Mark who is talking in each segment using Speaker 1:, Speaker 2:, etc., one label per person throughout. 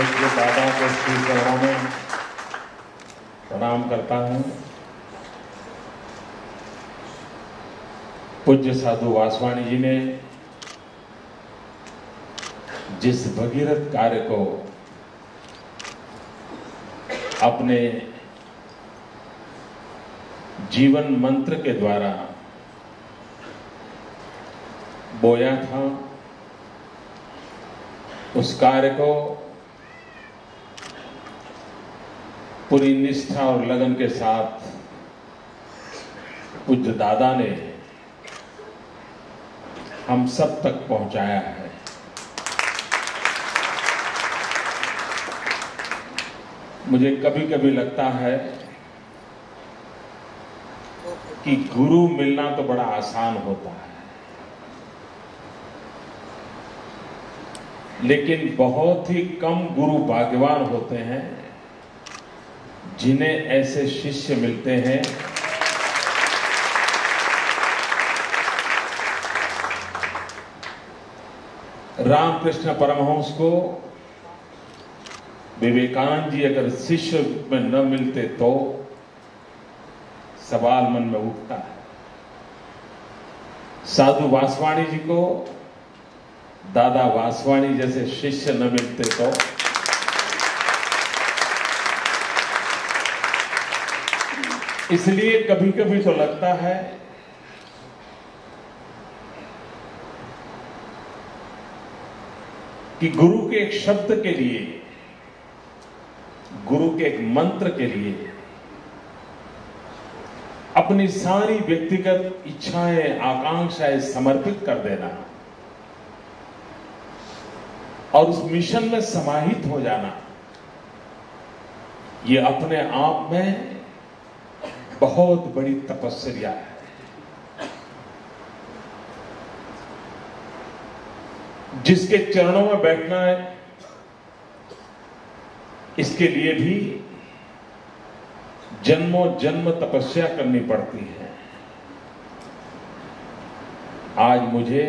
Speaker 1: पूज्य दादा के श्री चरणों में प्रणाम करता हूं। पूज्य साधु वासवानी जी ने जिस भगीरथ कार्य को अपने जीवन मंत्र के द्वारा बोया था, उस कार्य को पूरी निष्ठा और लगन के साथ पूज्य दादा ने हम सब तक पहुंचाया है। मुझे कभी कभी लगता है कि गुरु मिलना तो बड़ा आसान होता है, लेकिन बहुत ही कम गुरु भाग्यवान होते हैं जिन्हें ऐसे शिष्य मिलते हैं रामकृष्ण परमहंस को विवेकानंद जी अगर शिष्य में न मिलते तो सवाल मन में उठता है। साधु वासवानी जी को दादा वासवानी जैसे शिष्य न मिलते तो इसलिए कभी कभी तो लगता है कि गुरु के एक शब्द के लिए, गुरु के एक मंत्र के लिए अपनी सारी व्यक्तिगत इच्छाएं, आकांक्षाएं समर्पित कर देना और उस मिशन में समाहित हो जाना, ये अपने आप में बहुत बड़ी तपस्या है। जिसके चरणों में बैठना है, इसके लिए भी जन्मों जन्म तपस्या करनी पड़ती है। आज मुझे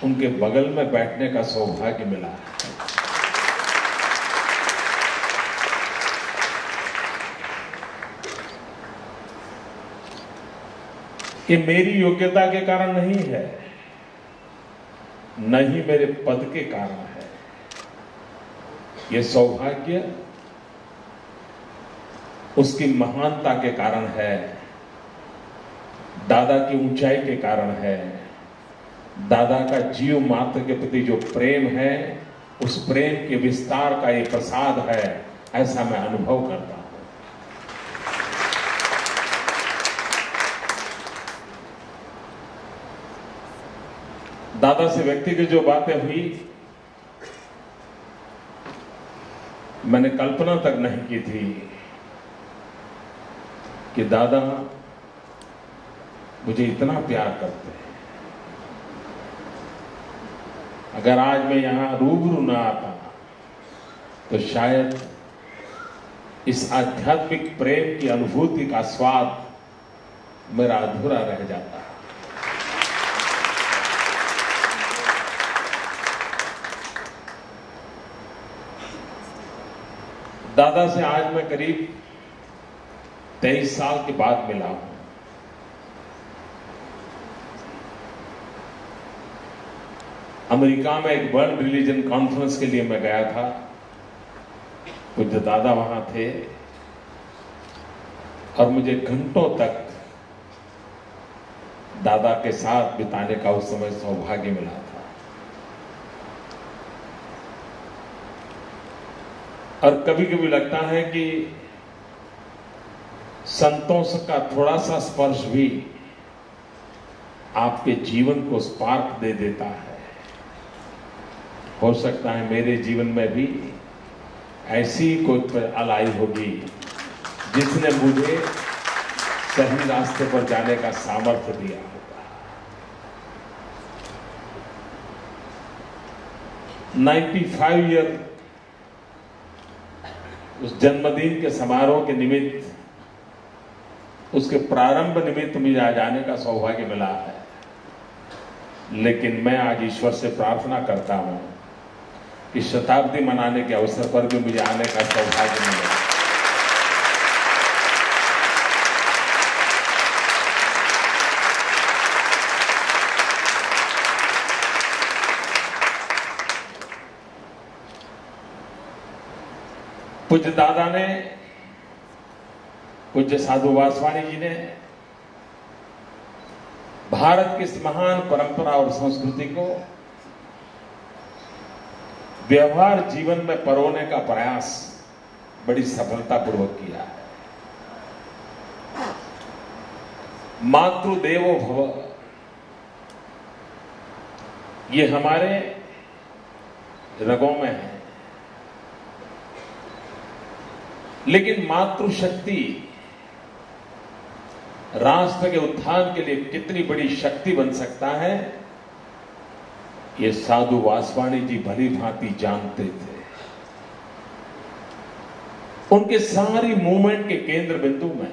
Speaker 1: उनके बगल में बैठने का सौभाग्य मिला है। ये मेरी योग्यता के कारण नहीं है, न ही मेरे पद के कारण है। ये सौभाग्य उसकी महानता के कारण है, दादा की ऊंचाई के कारण है, दादा का जीव मात्र के प्रति जो प्रेम है, उस प्रेम के विस्तार का ये प्रसाद है, ऐसा मैं अनुभव करता हूं। दादा से व्यक्तिगत जो बातें हुई, मैंने कल्पना तक नहीं की थी कि दादा मुझे इतना प्यार करते हैं। अगर आज मैं यहां रूबरू ना आता तो शायद इस आध्यात्मिक प्रेम की अनुभूति का स्वाद मेरा अधूरा रह जाता। दादा से आज मैं करीब 23 साल के बाद मिला हूं। अमेरिका में एक वर्ल्ड रिलीजन कॉन्फ्रेंस के लिए मैं गया था। पूज्य दादा वहां थे और मुझे घंटों तक दादा के साथ बिताने का उस समय सौभाग्य मिला था। और कभी कभी लगता है कि संतों का थोड़ा सा स्पर्श भी आपके जीवन को स्पार्क दे देता है। हो सकता है मेरे जीवन में भी ऐसी कोई अलाई होगी जिसने मुझे सही रास्ते पर जाने का सामर्थ्य दिया होगा। 95 ईयर उस जन्मदिन के समारोह के निमित्त, उसके प्रारंभ निमित्त मुझे आज आने का सौभाग्य मिला है। लेकिन मैं आज ईश्वर से प्रार्थना करता हूं कि शताब्दी मनाने के अवसर पर भी मुझे आने का सौभाग्य मिला। पूज्य दादा ने, पूज्य साधु वासवानी जी ने भारत की इस महान परंपरा और संस्कृति को व्यवहार जीवन में परोने का प्रयास बड़ी सफलतापूर्वक किया है। मातृदेवो भव, ये हमारे रगों में है। लेकिन मातृशक्ति राष्ट्र के उत्थान के लिए कितनी बड़ी शक्ति बन सकता है, ये साधु वासवानी जी भली भांति जानते थे। उनके सारी मूवमेंट के केंद्र बिंदु में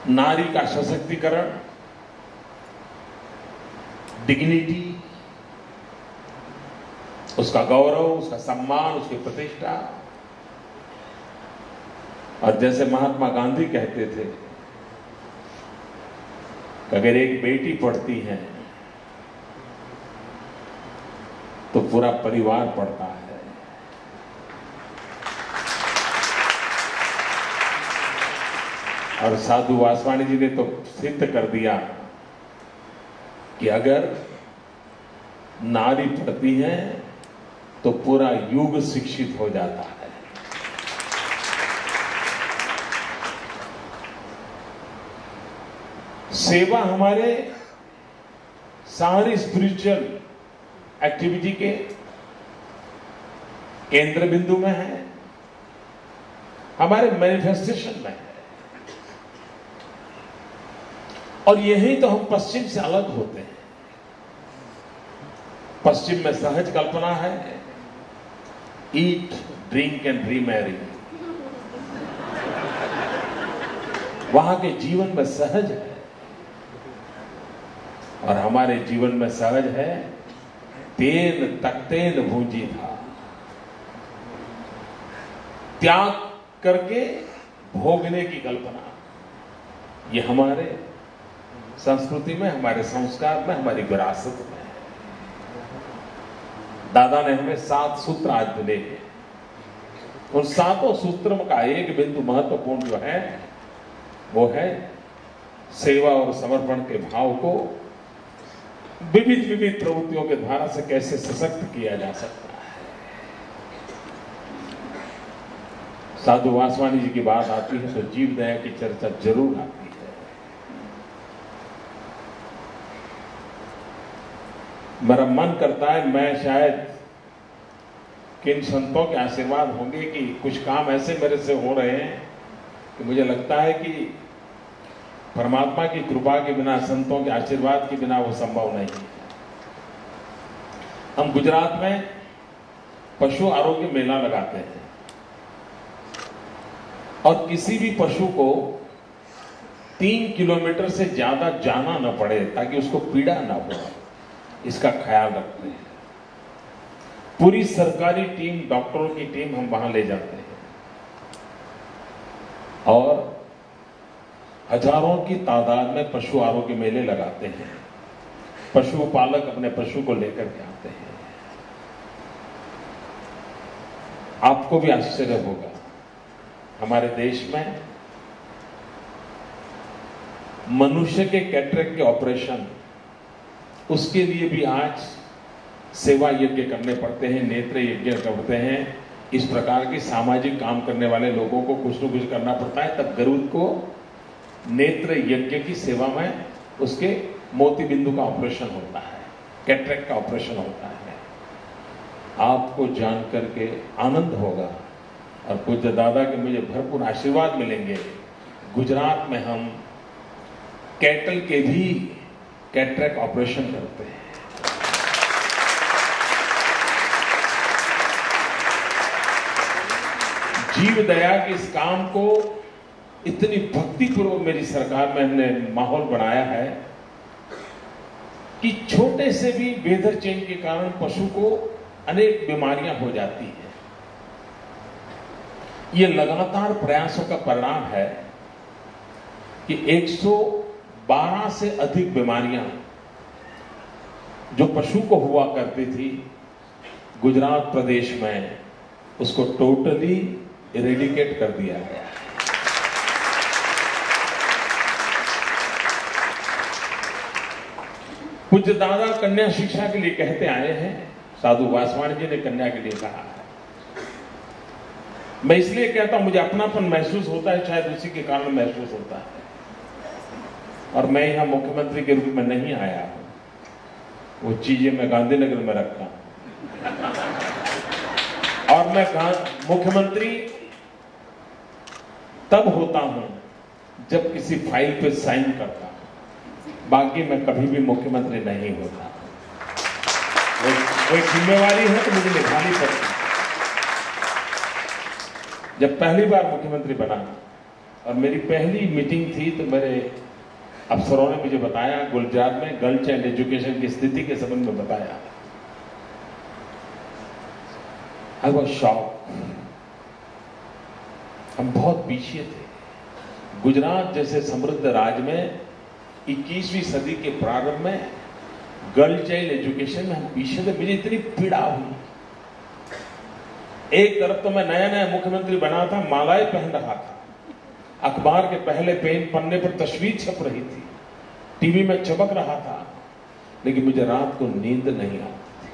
Speaker 1: नारी का सशक्तिकरण, डिग्निटी, उसका गौरव, उसका सम्मान, उसकी प्रतिष्ठा। और जैसे महात्मा गांधी कहते थे कि अगर एक बेटी पढ़ती है तो पूरा परिवार पढ़ता है। और साधु वासवानी जी ने तो सिद्ध कर दिया कि अगर नारी पढ़ती है तो पूरा युग शिक्षित हो जाता है। सेवा हमारे सारी स्पिरिचुअल एक्टिविटी के केंद्र बिंदु में है, हमारे मैनिफेस्टेशन में है। और यही तो हम पश्चिम से अलग होते हैं। पश्चिम में सहज कल्पना है, ईट, ड्रिंक एंड रीमैरी। वहां के जीवन में सहज है और हमारे जीवन में सहज है तेन तख्तेन भूंजी था, त्याग करके भोगने की कल्पना। ये हमारे संस्कृति में, हमारे संस्कार में, हमारी विरासत में है। दादा ने हमें 7 सूत्र आज मिले हैं। उन 7 सूत्रों का एक बिंदु महत्वपूर्ण जो है वो है सेवा और समर्पण के भाव को विविध विविध प्रवृत्तियों के द्वारा से कैसे सशक्त किया जा सकता है। साधु वासवानी जी की बात आती है तो जीव दया की चर्चा जरूर आती है। मेरा मन करता है मैं शायद किन संतों के आशीर्वाद होंगे कि कुछ काम ऐसे मेरे से हो रहे हैं कि मुझे लगता है कि परमात्मा की कृपा के बिना, संतों के आशीर्वाद के बिना वो संभव नहीं है। हम गुजरात में पशु आरोग्य मेला लगाते हैं और किसी भी पशु को 3 किलोमीटर से ज्यादा जाना न पड़े ताकि उसको पीड़ा ना हो, इसका ख्याल रखते हैं। पूरी सरकारी टीम, डॉक्टरों की टीम हम वहां ले जाते हैं और हजारों की तादाद में पशु आरोग्य मेले लगाते हैं। पशुपालक अपने पशु को लेकर के आते हैं। आपको भी आश्चर्य होगा, हमारे देश में मनुष्य के कैटरेक्ट के ऑपरेशन, उसके लिए भी आज सेवा यज्ञ करने पड़ते हैं, नेत्र यज्ञ करते हैं। इस प्रकार के सामाजिक काम करने वाले लोगों को कुछ न कुछ करना पड़ता है। तब गरुड़ को नेत्र यज्ञ की सेवा में उसके मोती बिंदु का ऑपरेशन होता है, कैटरेक्ट का ऑपरेशन होता है। आपको जानकर के आनंद होगा और पूज्य दादा के मुझे भरपूर आशीर्वाद मिलेंगे। गुजरात में हम कैटल के भी कैटरेक्ट ऑपरेशन करते हैं। जीव दया के इस काम को इतनी भक्तिपूर्वक मेरी सरकार में हमने माहौल बनाया है कि छोटे से भी वेदर चेंज के कारण पशु को अनेक बीमारियां हो जाती हैं। ये लगातार प्रयासों का परिणाम है कि 112 से अधिक बीमारियां जो पशु को हुआ करती थी गुजरात प्रदेश में, उसको टोटली इरेडिकेट कर दिया गया। पूज्य दादा कन्या शिक्षा के लिए कहते आए हैं, साधु वासवानी जी ने कन्या के लिए कहा है। मैं इसलिए कहता हूं, मुझे अपनापन महसूस होता है, शायद उसी के कारण महसूस होता है। और मैं यहां मुख्यमंत्री के रूप में नहीं आया हूं, वो चीजें मैं गांधीनगर में रखता हूं। और मैं मुख्यमंत्री तब होता हूं जब किसी फाइल पे साइन करता हूं, बाकी मैं कभी भी मुख्यमंत्री नहीं होता। वो जिम्मेवारी है तो मुझे निभानी पड़ती। जब पहली बार मुख्यमंत्री बना और मेरी पहली मीटिंग थी तो मेरे अफसरों ने मुझे बताया, गुजरात में गर्ल चाइल्ड एजुकेशन की स्थिति के संबंध में बताया। I was shocked. हम बहुत पीछे थे। गुजरात जैसे समृद्ध राज्य में 21वीं सदी के प्रारंभ में गर्ल चाइल्ड एजुकेशन में हम पीछे थे। मुझे इतनी पीड़ा हुई। एक तरफ तो मैं नया नया मुख्यमंत्री बना था, मालाएं पहन रहा था, अखबार के पहले पन्ने पर तस्वीर छप रही थी, टीवी में चमक रहा था, लेकिन मुझे रात को नींद नहीं आती थी।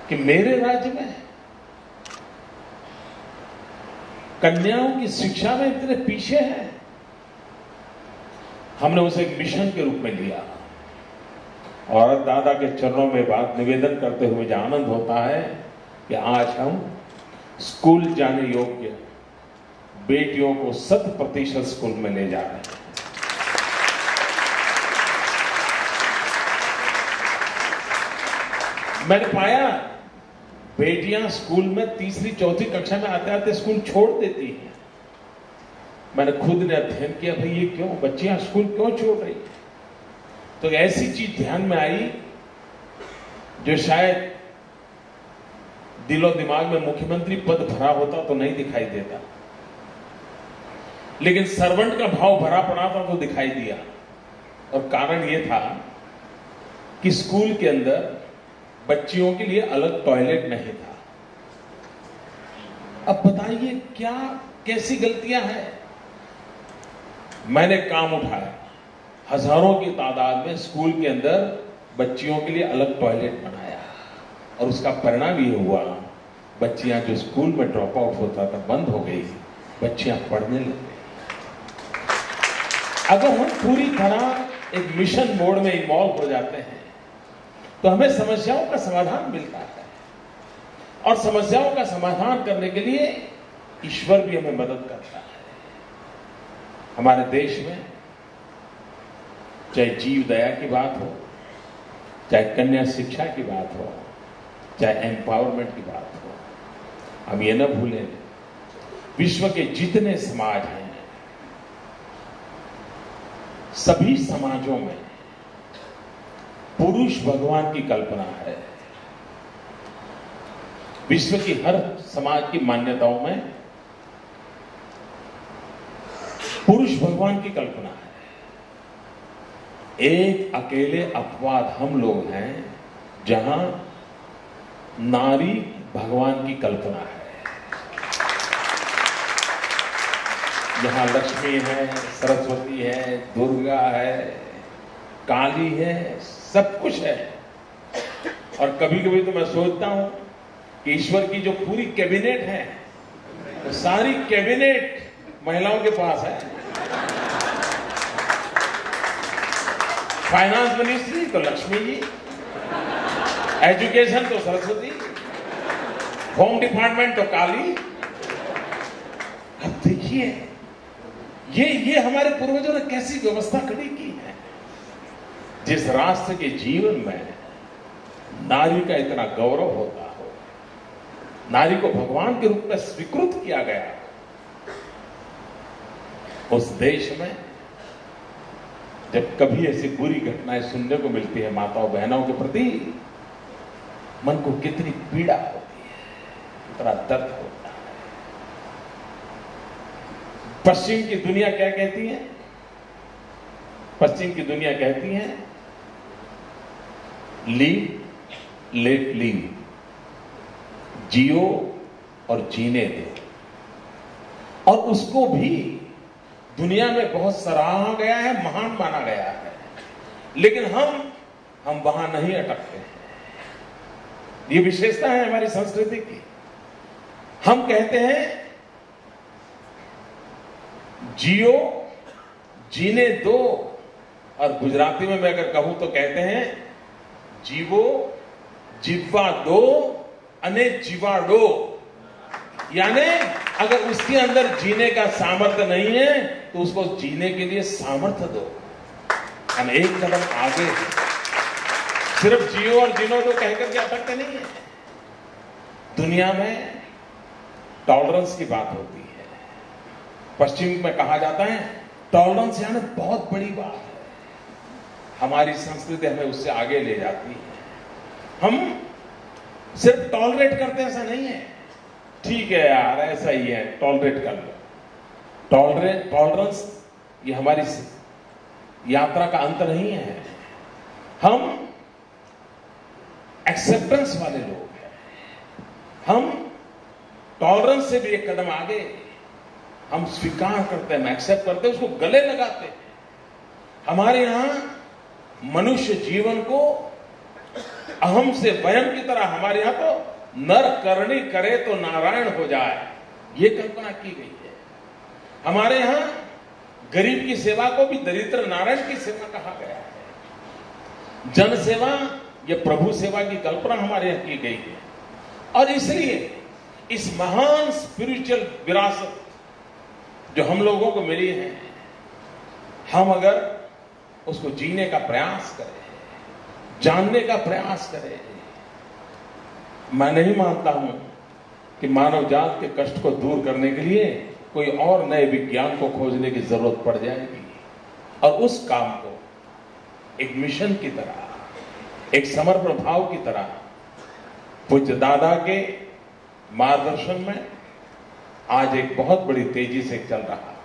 Speaker 1: कि मेरे राज्य में कन्याओं की शिक्षा में इतने पीछे हैं। हमने उसे एक मिशन के रूप में लिया और दादा के चरणों में बात निवेदन करते हुए मुझे आनंद होता है कि आज हम स्कूल जाने योग्य बेटियों को 100% स्कूल में ले जा रहे हैं। मैंने पाया बेटियां स्कूल में तीसरी चौथी कक्षा में आते आते स्कूल छोड़ देती हैं। मैंने खुद ने अध्ययन किया, भाई ये क्यों, बच्चियां स्कूल क्यों छोड़ रही हैं? तो ऐसी चीज ध्यान में आई जो शायद दिलो दिमाग में मुख्यमंत्री पद भरा होता तो नहीं दिखाई देता, लेकिन सर्वेंट का भाव भरा पड़ा था तो दिखाई दिया। और कारण यह था कि स्कूल के अंदर बच्चियों के लिए अलग टॉयलेट नहीं था। अब बताइए क्या कैसी गलतियां हैं। मैंने काम उठाया, हजारों की तादाद में स्कूल के अंदर बच्चियों के लिए अलग टॉयलेट बनाया और उसका परिणाम ये हुआ, बच्चियां जो स्कूल में ड्रॉप आउट होता था बंद हो गई, बच्चियां पढ़ने लग गई। अगर हम पूरी तरह एक मिशन मोड में इन्वॉल्व हो जाते हैं तो हमें समस्याओं का समाधान मिलता है, और समस्याओं का समाधान करने के लिए ईश्वर भी हमें मदद करता है। हमारे देश में चाहे जीव दया की बात हो, चाहे कन्या शिक्षा की बात हो, चाहे एम्पावरमेंट की बात हो, हम ये न भूलें, विश्व के जितने समाज हैं सभी समाजों में पुरुष भगवान की कल्पना है। विश्व की हर समाज की मान्यताओं में पुरुष भगवान की कल्पना है। एक अकेले अपवाद हम लोग हैं जहां नारी भगवान की कल्पना है। जहां लक्ष्मी है, सरस्वती है, दुर्गा है, काली है, सब कुछ है। और कभी कभी तो मैं सोचता हूं कि ईश्वर की जो पूरी कैबिनेट है, तो सारी कैबिनेट महिलाओं के पास है। फाइनेंस मिनिस्ट्री तो लक्ष्मी जी, एजुकेशन तो सरस्वती, होम डिपार्टमेंट तो काली। अब देखिए ये हमारे पूर्वजों ने कैसी व्यवस्था खड़ी की है। जिस राष्ट्र के जीवन में नारी का इतना गौरव होता हो, नारी को भगवान के रूप में स्वीकृत किया गया, उस देश में जब कभी ऐसी बुरी घटनाएं सुनने को मिलती है माताओं बहनों के प्रति, मन को कितनी पीड़ा होती है, कितना दर्द होता है। पश्चिम की दुनिया क्या कहती है? पश्चिम की दुनिया कहती है लीव लेट लीव, जियो और जीने दो। और उसको भी दुनिया में बहुत सराहा गया है, महान माना गया है, लेकिन हम वहां नहीं अटकते हैं। ये विशेषता है हमारी संस्कृति की। हम कहते हैं जियो जीने दो, और गुजराती में मैं अगर कहूं तो कहते हैं जीवो जीवा दो अने जीवाड़ो। यानी अगर उसके अंदर जीने का सामर्थ्य नहीं है तो उसको जीने के लिए सामर्थ्य दो। हम एक कदम आगे, सिर्फ जियो और जीनो दो कहकर के अटकते नहीं है। दुनिया में टॉलरेंस की बात होती है। पश्चिम में कहा जाता है टॉलरेंस यानी बहुत बड़ी बात है। हमारी संस्कृति हमें उससे आगे ले जाती है। हम सिर्फ टॉलरेट करते ऐसा नहीं है, ठीक है यार ऐसा ही है, टॉलरेट कर लो। टॉलरेंस ये हमारी यात्रा का अंत नहीं है। हम एक्सेप्टेंस वाले लोग हैं। हम टॉलरेंस से भी एक कदम आगे, हम स्वीकार करते हैं, हम एक्सेप्ट करते हैं, उसको गले लगाते हैं। हमारे यहां मनुष्य जीवन को अहम से वयम की तरह, हमारे यहां तो नर करणी करे तो नारायण हो जाए, ये कल्पना की गई है। हमारे यहां गरीब की सेवा को भी दरिद्र नारायण की सेवा कहा गया है। जन सेवा, ये प्रभु सेवा की कल्पना हमारे यहां की गई है। और इसलिए इस महान स्पिरिचुअल विरासत जो हम लोगों को मिली है, हम अगर उसको जीने का प्रयास करें, जानने का प्रयास करें। मैं नहीं मानता हूं कि मानव जात के कष्ट को दूर करने के लिए कोई और नए विज्ञान को खोजने की जरूरत पड़ जाएगी। और उस काम को एक मिशन की तरह, एक समर्पण भाव की तरह पूज्य दादा के मार्गदर्शन में आज एक बहुत बड़ी तेजी से चल रहा है।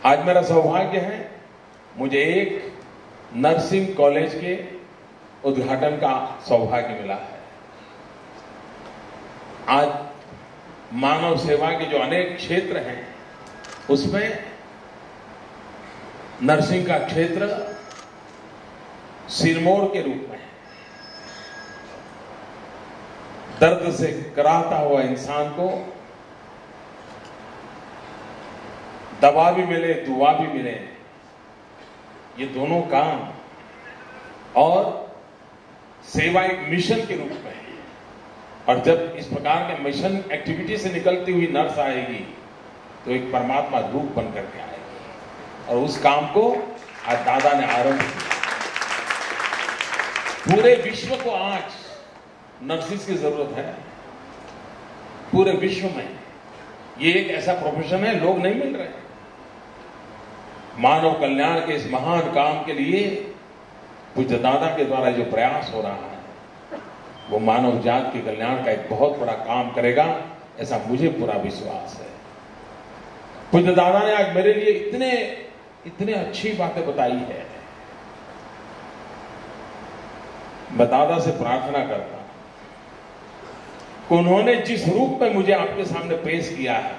Speaker 1: आज मेरा सौभाग्य है, मुझे एक नर्सिंग कॉलेज के उद्घाटन का सौभाग्य मिला है। आज मानव सेवा के जो अनेक क्षेत्र हैं, उसमें नर्सिंग का क्षेत्र सिरमौर के रूप में है। दर्द से कराहता हुआ इंसान को दवा भी मिले, दुआ भी मिले, ये दोनों काम और सेवा एक मिशन के रूप में है। और जब इस प्रकार के मिशन एक्टिविटी से निकलती हुई नर्स आएगी तो एक परमात्मा रूप बन करके आएगी। और उस काम को आज दादा ने आरंभ किया। पूरे विश्व को आज नर्सिस की जरूरत है। पूरे विश्व में ये एक ऐसा प्रोफेशन है, लोग नहीं मिल रहे। मानव कल्याण के इस महान काम के लिए पूज्य दादा के द्वारा जो प्रयास हो रहा है, वो मानव जात के कल्याण का एक बहुत बड़ा काम करेगा, ऐसा मुझे पूरा विश्वास है। पूज्य दादा ने आज मेरे लिए इतने अच्छी बातें बताई है। मैं दादा से प्रार्थना करता हूं कि उन्होंने जिस रूप में मुझे आपके सामने पेश किया है,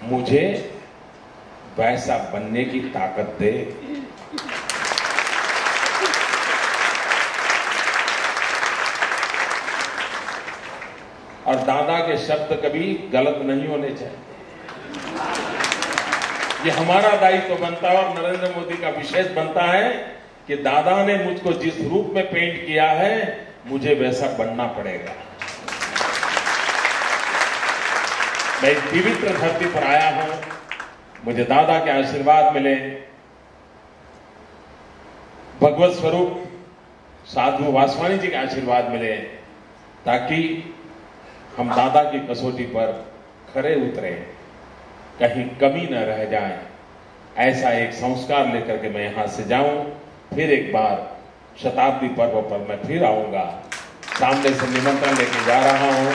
Speaker 1: मुझे वैसा बनने की ताकत दे। और दादा के शब्द कभी गलत नहीं होने चाहिए। ये हमारा दायित्व बनता है और नरेंद्र मोदी का विशेष बनता है कि दादा ने मुझको जिस रूप में पेंट किया है, मुझे वैसा बनना पड़ेगा। मैं इस पवित्र धरती पर आया हूं, मुझे दादा के आशीर्वाद मिले, भगवत स्वरूप साधु वासवानी जी के आशीर्वाद मिले, ताकि हम दादा की कसौटी पर खरे उतरे, कहीं कमी न रह जाए, ऐसा एक संस्कार लेकर के मैं यहां से जाऊं, फिर एक बार शताब्दी पर्व पर मैं फिर आऊंगा। सामने से निमंत्रण लेके जा रहा हूं।